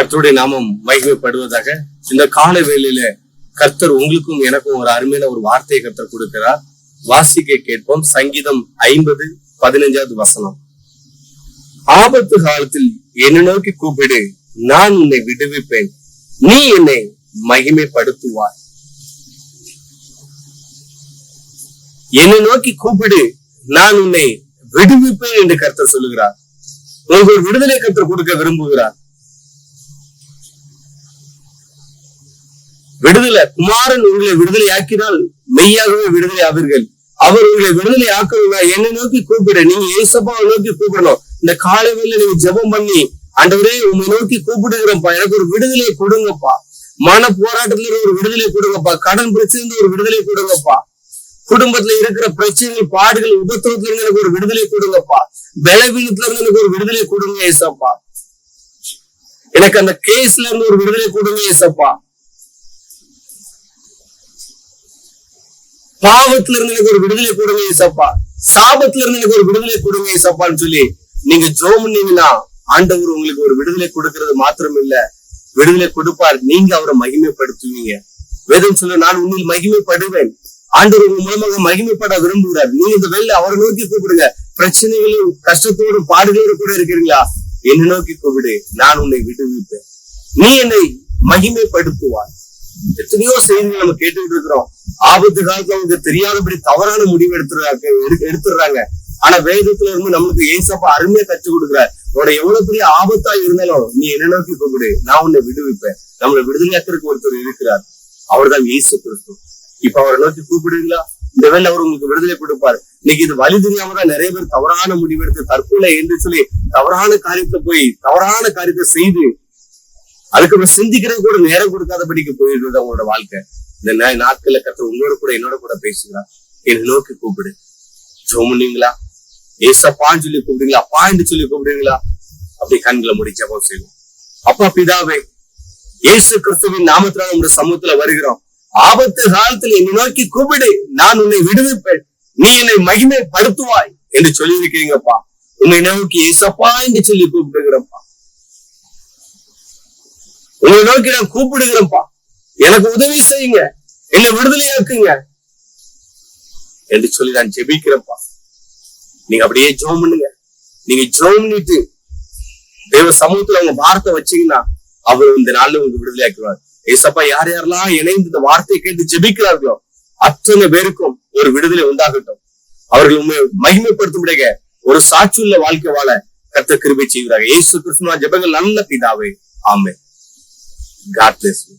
கர்த்தருடைய நாமம் மகிமைப்படுவதாக. இந்த கால வேளையில கர்த்தர் உங்களுக்கும் எனக்கும் ஒரு அருமையான ஒரு வார்த்தையை கர்த்தர் கொடுக்கிறார். வாசிக்க கேட்போம். சங்கீதம் 50:15 ஆபத்து காலத்தில் என்னை நோக்கி கூப்பிடு, நான் உன்னை விடுவிப்பேன், நீ என்னை மகிமைப்படுத்துவாய். என்னை நோக்கி கூப்பிடு, நான் உன்னை விடுவிப்பேன் என்று கர்த்தர் சொல்லுகிறார். உங்களுக்கு ஒரு விடுதலை கர்த்தர் கொடுக்க விரும்புகிறார். விடுதலை, குமாரன் உங்களை விடுதலை ஆக்கினால் மெய்யாகவே விடுதலை ஆவீர்கள். அவர் உங்களை விடுதலை ஆக்கணும்னா என்னை நோக்கி கூப்பிடு. நீங்க ஏசப்பாவை நோக்கி கூப்பிடணும். இந்த காலை வேளையில நீங்க ஜெபம் பண்ணி, ஆண்டவரே உங்களை நோக்கி கூப்பிடுகிறப்பா, எனக்கு ஒரு விடுதலை கொடுங்கப்பா, மன போராட்டத்துல ஒரு விடுதலை கொடுங்கப்பா, கடன் பிரச்சனை ஒரு விடுதலை கொடுங்கப்பா, குடும்பத்துல இருக்கிற பிரச்சனைகள், பாடுகள், உபத்திரத்துல இருந்து எனக்கு ஒரு விடுதலை கொடுங்கப்பா, பலவீனத்துல இருந்து எனக்கு ஒரு விடுதலை கொடுங்க ஏசப்பா, எனக்கு அந்த கேஸ்ல இருந்து ஒரு விடுதலை கொடுங்க ஏசப்பா, பாவத்துல இருந்து எனக்கு ஒரு விடுதலை கொடுங்க ஏசப்பா, சாபத்துல இருந்து எனக்கு ஒரு விடுதலை கொடுங்க ஏசப்பான்னு சொல்லி நீங்க ஜெபம் பண்ணீங்கன்னா ஆண்டவர் உங்களுக்கு ஒரு விடுதலை கொடுக்கிறது மாத்திரம் இல்ல, விடுதலை கொடுப்பார். நீங்க அவரை மகிமைப்படுத்துவீங்க. வேதம் சொல்ல, நான் உன்னில் மகிமைப்படுவேன். ஆண்டவர் உங்க மூலமாக மகிமைப்பட விரும்புகிறார். நீங்க இந்த வேலை அவரை நோக்கி கூப்பிடுங்க. பிரச்சனைகளும் கஷ்டத்தோடு பாடுகளோடு கூட இருக்கிறீங்களா, என்னை நோக்கி கூப்பிடு, நான் உன்னை விடுவிப்பேன், நீ என்னை மகிமைப்படுத்துவார். எத்தனையோ செய்திகள் நம்ம கேட்டுக்கிட்டு இருக்கிறோம். ஆபத்து காலத்துல அவங்களுக்கு தெரியாதபடி தவறான முடிவு எடுத்துடுறாங்க. ஆனா வேதத்துல இருந்து நம்மளுக்கு ஏசப்பா அருமையா கற்றுக் கொடுக்குறார். உன்னோட எவ்வளவு பெரிய ஆபத்தா இருந்தாலும் நீ என்ன நோக்கி கூப்பிடு, நான் உன்னை விடுவிப்பேன். நம்மளை விடுதலையாக்கிறதுக்கு ஒருத்தர் இருக்கிறார். அவர் தான் இயேசு கிறிஸ்து. இப்ப அவரை நோக்கி கூப்பிடுங்களா, இந்த வேலை அவர் உங்களுக்கு விடுதலை கொடுப்பாரு. இன்னைக்கு இது வழி தெரியாம தான் நிறைய பேர் தவறான முடிவு எடுத்து தற்கொலை என்று சொல்லி தவறான காரியத்தை போய் தவறான காரியத்தை செய்து அதுக்கப்புறம் சிந்திக்கிறது கூட நேரம் கொடுக்காதபடிக்கு போயிடுறது அவங்களோட வாழ்க்கை. இந்த நாட்கள்ல கர்த்தர் உங்களோட கூட என்னோட கூட பேசுகிறார். என்னை நோக்கி கூப்பிடு. ஜெபம்னீங்களா, ஏசப்பான்னு சொல்லி கூப்பிடுங்களா, அப்பா என்று சொல்லி கூப்பிடுங்களா, அப்படி கண்களை மூடி ஜெபம் செய்வோம். அப்பா பிதாவே, இயேசு கிறிஸ்துவின் நாமத்துல நம்முடைய சமூகத்துல வருகிறோம். ஆபத்து காலத்தில் என்னை நோக்கி கூப்பிடு, நான் உன்னை விடுவிப்பேன், நீ என்னை மகிமைப்படுத்துவாய் என்று சொல்லி இருக்கீங்கப்பா. உன்னை நோக்கி ஏசப்பா என்று சொல்லி கூப்பிடுகிறப்பா, உங்களை நோக்கி நான் கூப்பிடுகிறேன்ப்பா, எனக்கு உதவி செய்யுங்க, என்னை விடுதலையாக்குங்க என்று சொல்லி நான் ஜெபிக்கிறேன்ப்பா. நீங்க அப்படியே ஜெபம் பண்ணுங்க. நீங்க ஜெபம் பண்ணிட்டு தேவ சமூகத்துல உங்க வார்த்தை வச்சீங்கன்னா அவர் இந்த நாள்ல உங்களுக்கு விடுதலையாக்குவார். ஏசப்பா, யார் யாரெல்லாம் இணைந்து இந்த வார்த்தையை கேட்டு ஜெபிக்கிறார்களோ அத்தனை பேருக்கும் ஒரு விடுதலை உண்டாகட்டும். அவர்கள் உண்மை மகிமைப்படுத்தும்படியாக ஒரு சாட்சியுள்ள வாழ்க்கை வாழ கர்த்தர் கிருபை செய்கிறார்கள். இயேசு கிறிஸ்துவின் ஜெபங்கள் நல்ல பிதாவே, ஆமென். God bless you.